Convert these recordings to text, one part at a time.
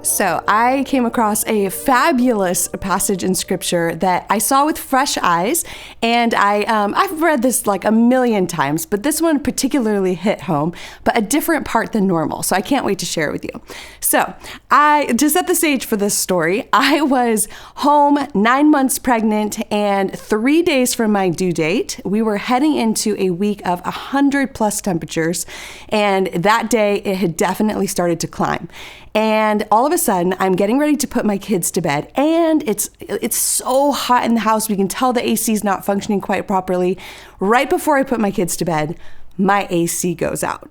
So I came across a fabulous passage in scripture that I saw with fresh eyes, and I've read this like a million times, but this one particularly hit home, but a different part than normal. So I can't wait to share it with you. So to set the stage for this story, I was home 9 months pregnant and 3 days from my due date. We were heading into a week of 100+ temperatures, and that day it had definitely started to climb. And all of a sudden, I'm getting ready to put my kids to bed, and it's so hot in the house. We can tell the AC is not functioning quite properly. Right before I put my kids to bed, my AC goes out.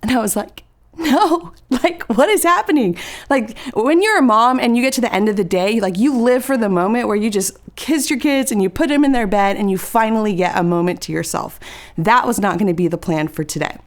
And I was like, no, like, what is happening? Like, when you're a mom and you get to the end of the day, like, you live for the moment where you just kiss your kids and you put them in their bed and you finally get a moment to yourself. That was not going to be the plan for today.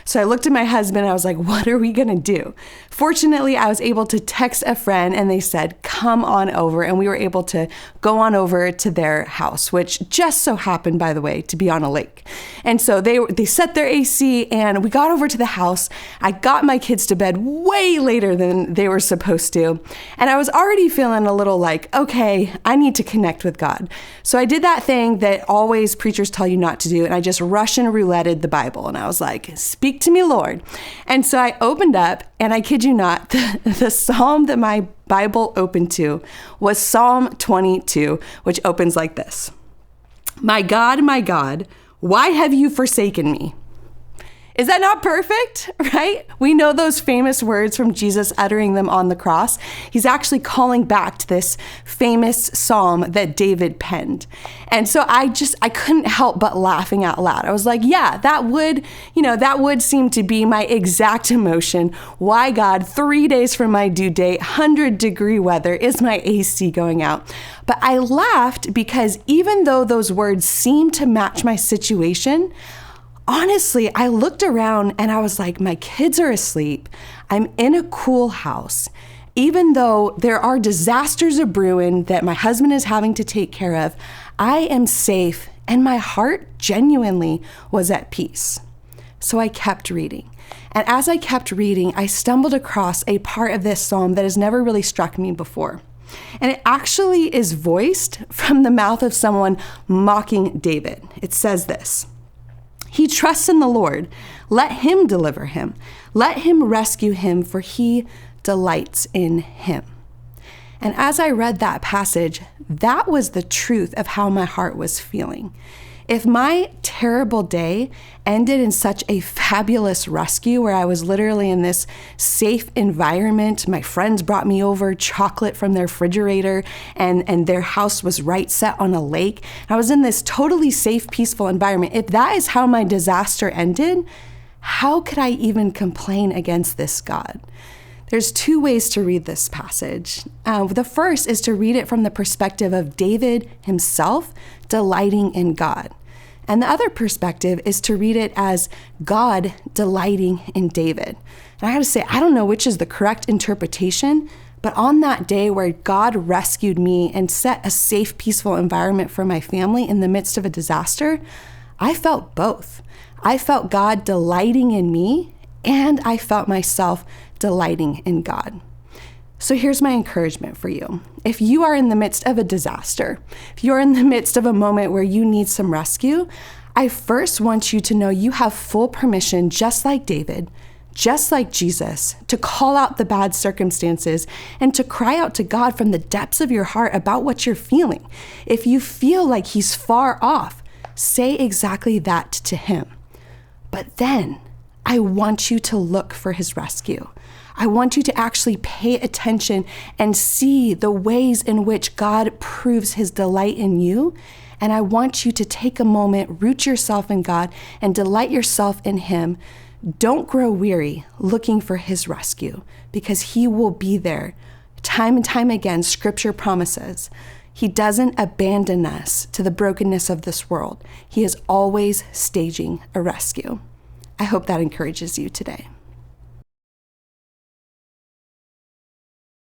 So I looked at my husband and I was like, what are we going to do? Fortunately, I was able to text a friend and they said, come on over. And we were able to go on over to their house, which just so happened, by the way, to be on a lake. And so they set their AC and we got over to the house. I got my kids to bed way later than they were supposed to. And I was already feeling a little like, okay, I need to connect with God. So I did that thing that always preachers tell you not to do. And I just Russian rouletted the Bible. And I was like, speak to me, Lord. And so I opened up, and I kid you not, the psalm that my Bible opened to was Psalm 22, which opens like this. My God, why have you forsaken me? Is that not perfect, right? We know those famous words from Jesus uttering them on the cross. He's actually calling back to this famous psalm that David penned. And so I couldn't help but laughing out loud. I was like, yeah, that would seem to be my exact emotion. Why, God, 3 days from my due date, 100-degree weather, is my AC going out? But I laughed because even though those words seemed to match my situation, honestly, I looked around and I was like, my kids are asleep. I'm in a cool house. Even though there are disasters a brewing that my husband is having to take care of, I am safe and my heart genuinely was at peace. So I kept reading. And as I kept reading, I stumbled across a part of this psalm that has never really struck me before. And it actually is voiced from the mouth of someone mocking David. It says this. He trusts in the Lord. Let him deliver him. Let him rescue him, for he delights in him. And as I read that passage, that was the truth of how my heart was feeling. If my terrible day ended in such a fabulous rescue where I was literally in this safe environment, my friends brought me over chocolate from their refrigerator and their house was right set on a lake. I was in this totally safe, peaceful environment. If that is how my disaster ended, how could I even complain against this God? There's two ways to read this passage. The first is to read it from the perspective of David himself delighting in God. And the other perspective is to read it as God delighting in David. And I gotta say, I don't know which is the correct interpretation, but on that day where God rescued me and set a safe, peaceful environment for my family in the midst of a disaster, I felt both. I felt God delighting in me, and I felt myself delighting in God. So here's my encouragement for you. If you are in the midst of a disaster, if you're in the midst of a moment where you need some rescue, I first want you to know you have full permission, just like David, just like Jesus, to call out the bad circumstances and to cry out to God from the depths of your heart about what you're feeling. If you feel like he's far off, say exactly that to him. But then I want you to look for his rescue. I want you to actually pay attention and see the ways in which God proves his delight in you. And I want you to take a moment, root yourself in God, and delight yourself in him. Don't grow weary looking for his rescue, because he will be there. Time and time again, scripture promises he doesn't abandon us to the brokenness of this world. He is always staging a rescue. I hope that encourages you today.